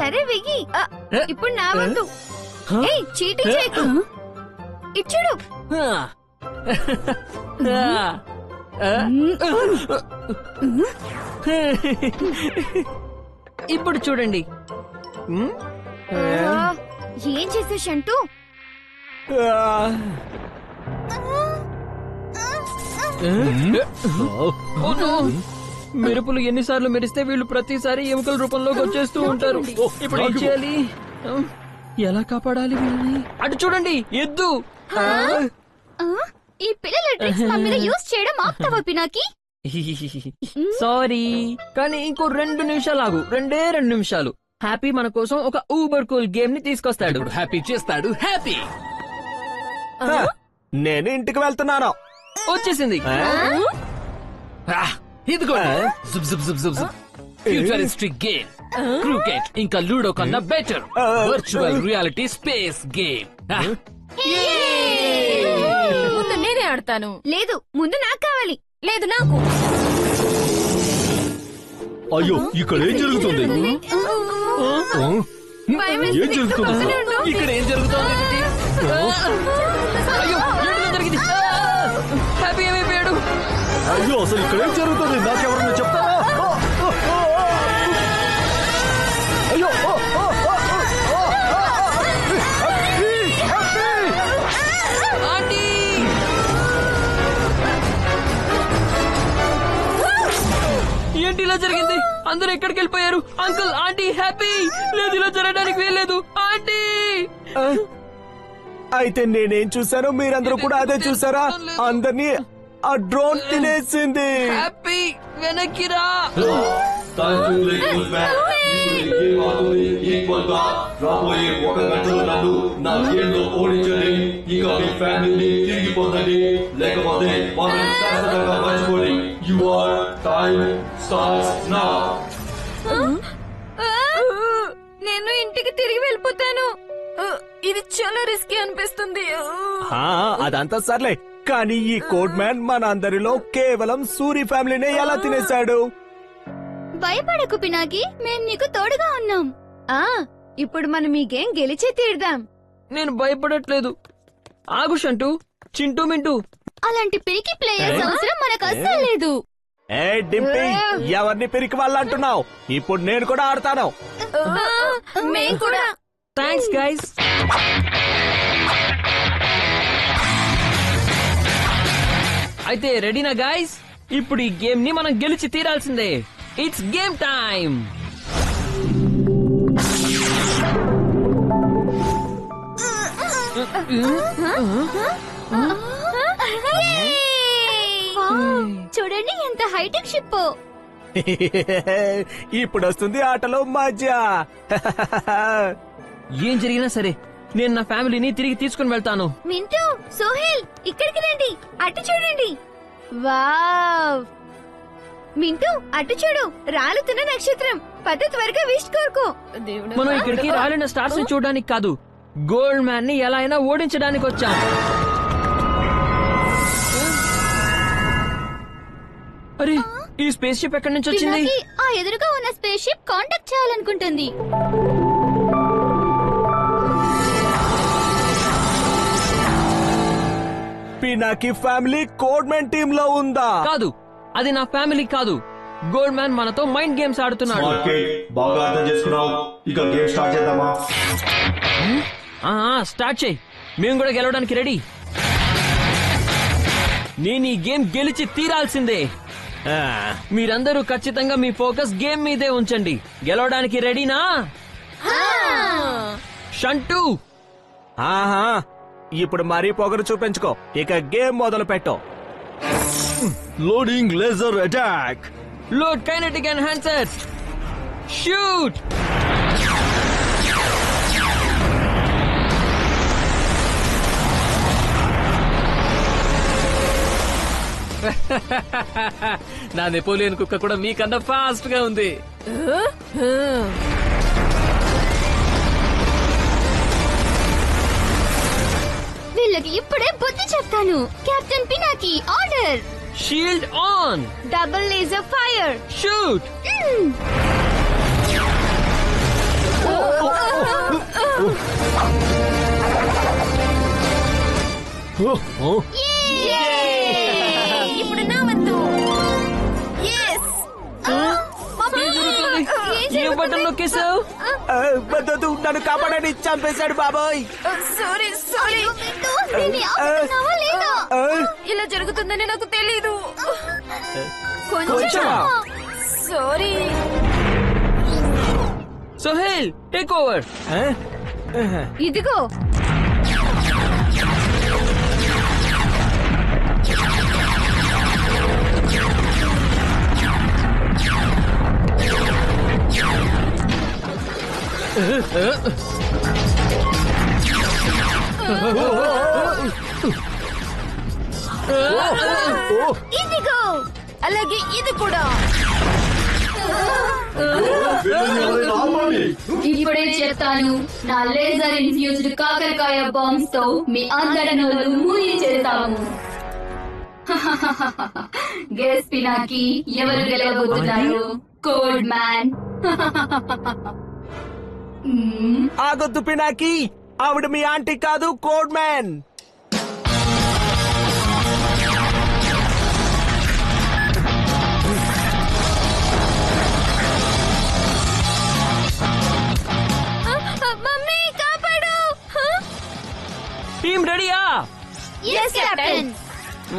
సరే వెయ్యి. ఇప్పుడు నా వంతు. చీటింగ్ చేయకు. ఇచ్చుడు. ఇప్పుడు చూడండి. ఏం చేసే షంటూ? మెరుపులు ఎన్నిసార్లు మెరిస్తే వీళ్ళు ప్రతిసారి ఎముకల రూపంలోకి వచ్చేస్తూ ఉంటారు. ఇప్పుడు ఏం చేయాలి? ఎలా కాపాడాలి వీళ్ళని? అటు చూడండి, ఎద్దు. ఈ పిల్లల ట్రిక్స్ మా మీద యూస్ చేయడం ఆపుతావా పినాకి? సారీ, కానీ ఇంకో 2 నిమిషాలు ఆగు. 2 నిమిషాలు. హ్యాపీ మన కోసం ఒక ఊబర్ కూల్ గేమ్ ని తీసుకొస్తాడు. హ్యాపీ చేస్తాడు. హ్యాపీ నేను ఇంటికి వెళ్తున్నాను. వచ్చేసింది. ఇదిగో ఫ్యూచరిస్టిక్ గేమ్. క్రికెట్ ఇంకా లూడో కన్నా better. Virtual reality space game. ముందు నేనే ఆడతాను. లేదు, ముందు నాకు కావాలి. లేదు, నాకు. అయ్యో, ఇక్కడ ఏం జరుగుతుంది? ఏం జరుగుతుంది? ఇక్కడ ఏం జరుగుతుంది? అయ్యో, ఏంటిదో జరిగింది. హ్యాపీ ఏమైపోయాడు? అయ్యో, అసలు ఇక్కడ ఏం జరుగుతుంది? నాకెవరన్నా చెప్తారా? అయ్యో, ఆంటీ! ఏంటి ఇలా జరిగింది? అందరూ ఎక్కడికి వెళ్ళిపోయారు? అంకుల్, ఆంటీ, హ్యాపీ లేదు, ఇలా జరగడానికి వీల్లేదు. ఆంటీ! అయితే నేనేం చూసాను, మీరందరూ కూడా అదే చూసారా? అందరినీ ఆ డ్రోన్ తినేసింది. హ్యాపీ వెనక్కి రా. రాబోయే 1 గంటలో నన్ను నా గేమ్లో ఓడించండి. ఇక మీ ఫ్యామిలీని తిరిగి పొందండి, లేకపోతే మనం శాశ్వతంగా మర్చిపోండి. Your time starts now. నేను ఇంటికి తిరిగి వెళ్ళిపోతాను. ఇది చాలా రిస్కీ అనిపిస్తుంది. అదంతా సర్లే, కానీ ఈ కోడ్ మ్యాన్ మన అందరిలో కేవలం సూరి ఫ్యామిలీనే ఎలా తినేశాడు? భయపడకు పినాకి, మేం నీకు తోడుగా ఉన్నాం. ఇప్పుడు మనం ఈ గేమ్ గెలిచే తీరుదాం. నేను భయపడట్లేదు. ఆగు షంటూ, చింటూ మింటూ. అలాంటి పిరికి ప్లేయర్స్ అవసరం మనకు అస్సలు లేదు. ఏ డింపీ, ఎవరిని పిరికి వాళ్ళు అంటున్నావు? ఇప్పుడు నేను కూడా ఆడతాను. మేం కూడా. Thanks guys. అయితే రెడీనా గైస్? ఇప్పుడు ఈ గేమ్ ని మనం గెలిచి తీరాల్సిందే. It's game time. చూడండి ఎంత హైటెక్ షిప్. ఇప్పుడు వస్తుంది ఆటలో మజా. ఏం జరిగినా సరే నేను నా ఫ్యామిలీని తిరిగి తీసుకుని వెళ్తాను. మింటూ, సోహెల్, ఇక్కడికి రండి. అటు చూడండి. వావ్! మింటూ, అటు చూడు, రాలుతున్న నక్షత్రం. పద త్వరగా విష్ కోరుకో. మనం ఇక్కడికి రాలిన స్టార్స్ ని చూడడానికి కాదు, గోల్డ్ మ్యాన్ ని ఎలా అయినా ఓడించడానికి వచ్చాం. అరే, ఈ స్పేస్ షిప్ ఎక్కడి నుంచి వచ్చింది? పినాకి, ఆ ఎదురుగా ఉన్న స్పేస్ షిప్ కాంటాక్ట్ చేయాలనుకుంటుంది. Pinaki family code man team లో ఉందా? కాదు, అది నా ఫ్యామిలీ కాదు. గోల్డ్ మ్యాన్ మనతో మైండ్ గేమ్స్ ఆడుతున్నాడు. బాగా అర్థం చేసుకున్నావు. ఇక గేమ్ స్టార్ట్ చేద్దామా? స్టార్ట్ చేయి. మేము కూడా గెలవడానికి రెడీ. నేను ఈ గేమ్ గెలిచి తీరాల్సిందే. మీరందరూ ఖచ్చితంగా మీ ఫోకస్ గేమ్ మీదే ఉంచండి. గెలవడానికి రెడీనా? షంటూ, ఇప్పుడు మరీ పొగరు చూపించుకో. ఇక గేమ్ మొదలు పెట్టు. Loading laser attack. Load kinetic enhancer. Shoot. నా నెపోలియన్ కుక్క కూడా మీకన్నా ఫాస్ట్ గా ఉంది. వీళ్ళకి ఇప్పుడే బుద్ధి చెప్తాను. Captain Pinaki order. Shield on. Double laser fire. Shoot. ఇప్పుడు నా వద్దు. ఏ బటన్ నొక్కేసావు? వద్దొద్దు, నన్ను కాపాడని చంపేశాడు బాబాయ్. సారీ ఇలా జరుగుతుందని నాకు తెలీదు. కొంచెమా? సారీ. Sohel take over. ఇదిగో ఇదిగో అలాగే ఇది కూడా. ఇప్పుడే చెప్తాను, నా లేజర్ ఇన్ఫ్యూజ్డ్ కాకరకాయ బాంబ్స్ తో మీ అందరి నోళ్ళు మూయి చేస్తాము. గెస్ పినాకి, ఎవరు గెలవబోతున్నారు? Code man. ఆగొద్దు పినాకి, ఆవిడ మీ ఆంటీ కాదు, కోడ్ మ్యాన్. మమ్మీ కాపాడు. టీమ్ రెడీయా? yes captain.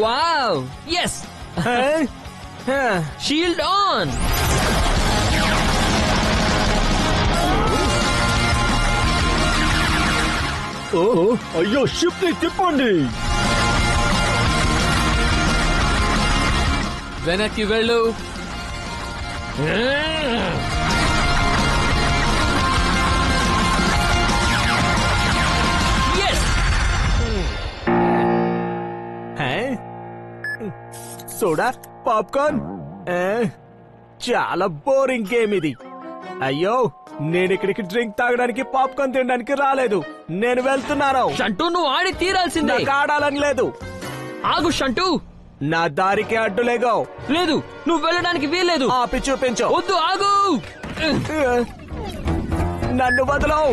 Wow, yes. Shield on. అయ్యో, షిప్ ని తిప్పండి. వెనక్కి వెళ్ళు. Soda, popcorn. చాలా బోరింగ్ గేమ్ ఇది. అయ్యో, నేను ఇక్కడికి డ్రింక్ తాగడానికి, పాప్కార్న్ తినడానికి రాలేదు. నేను వెళ్తున్నాను. షంటూ, నువ్వు ఆడి తీరాల్సిందే. నాకు ఆడాలని లేదు. ఆగు షంటూ. నా దారికి అడ్డులేగో. లేదు, నువ్వు వెళ్ళడానికి వీల్లేదు. ఆపి చూపించు. వద్దు, ఆగు. నన్ను వదలవు.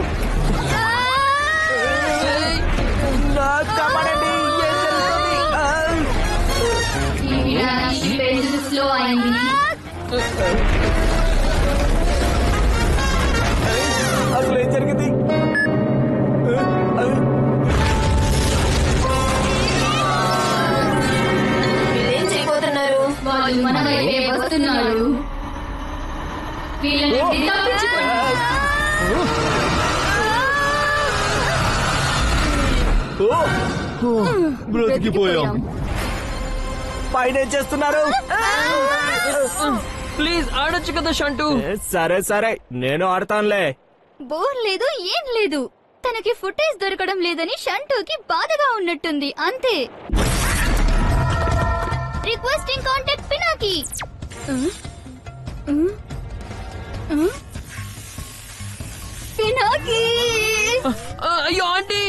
కాపాడండి. ఏం జరుగుతుంది? ఈ పినాకి పేజ్ స్లో అయింది. అసలు ఏం జరిగింది? మీరేం చేయబోతున్నారు? వాళ్ళు మన వైపే వస్తున్నారు. వీళ్ళని తప్పించుకోండి. బ్రతికిపోయాం. పైన ఏం చేస్తున్నారు? ప్లీజ్ ఆడొచ్చు కదా షంటూ. సరే సరే, నేను ఆడతానులే. బోర్ లేదు, ఏం లేదు. తనకి ఫుటేజ్ దొరకడం లేదని షంటూకి బాధగా ఉన్నట్టుంది, అంతే. Requesting contact Pinaki. పినాకి. అయ్యో ఆంటీ.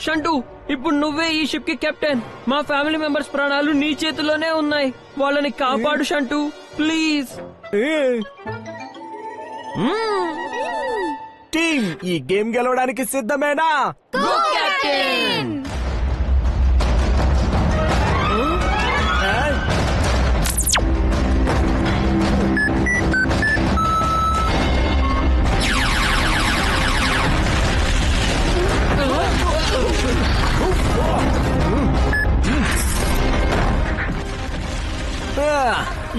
షంటూ, ఇప్పుడు నువ్వే ఈ షిప్ కి కెప్టెన్. మా ఫ్యామిలీ మెంబర్స్ ప్రాణాలు నీ చేతిలోనే ఉన్నాయి. వాళ్ళని కాపాడు షంటూ, ప్లీజ్. టీమ్, ఈ గేమ్ గెలవడానికి సిద్ధమేనా? కెప్టెన్.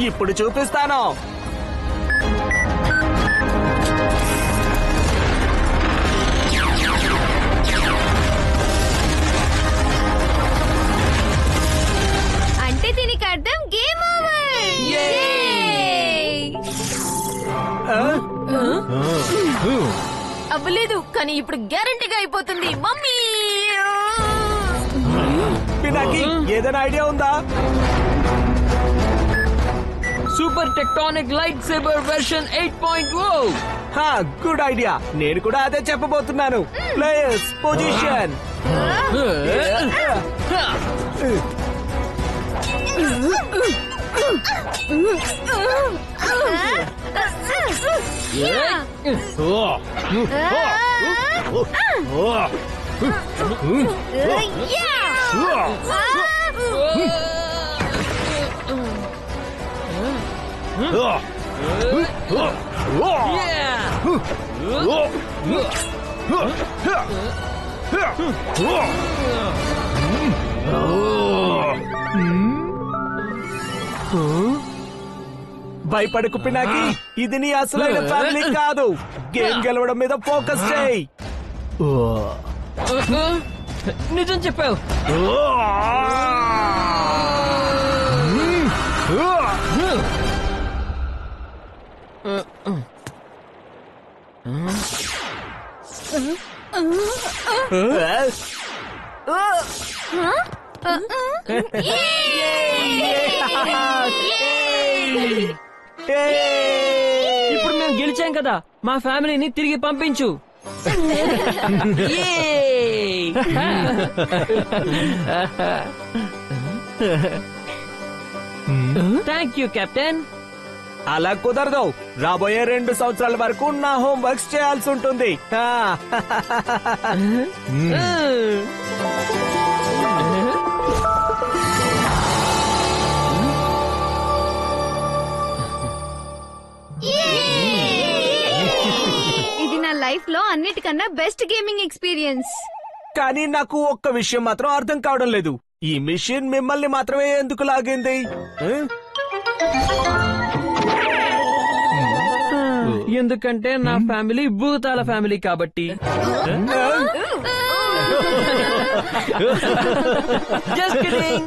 ఇప్పుడు చూపిస్తాను. అంటే దీనికి అర్థం గేమ్ ఓవర్. అవ్వలేదు, కానీ ఇప్పుడు గ్యారంటీగా అయిపోతుంది. మమ్మీ పినాకి, ఏదైనా ఐడియా ఉందా? Super tectonic light sabre version 8.0. Good idea. నేను కూడా అదే చెప్పబోతున్నాను. Players position. భయపడకు పినాకి, ఇది నీ అసలైన ఫ్యామిలీ కాదు. గేమ్ గెలవడం మీద ఫోకస్ చేయి. నిజం చెప్పావు. ఇప్పుడు మేము గెలిచాం కదా, మా ఫ్యామిలీని తిరిగి పంపించు. Thank you captain. అలా కుదరదు. రాబోయే 2 సంవత్సరాల వరకు నా హోంవర్క్స్ చేయాల్సి ఉంటుంది. ఇది నా లైఫ్ లో అన్నిటికన్నా బెస్ట్ గేమింగ్ ఎక్స్పీరియన్స్. కానీ నాకు ఒక్క విషయం మాత్రం అర్థం కావడం లేదు. ఈ మిషన్ మిమ్మల్ని మాత్రమే ఎందుకు లాగింది? ఎందుకంటే నా ఫ్యామిలీ భూతాల ఫ్యామిలీ కాబట్టి. Just kidding.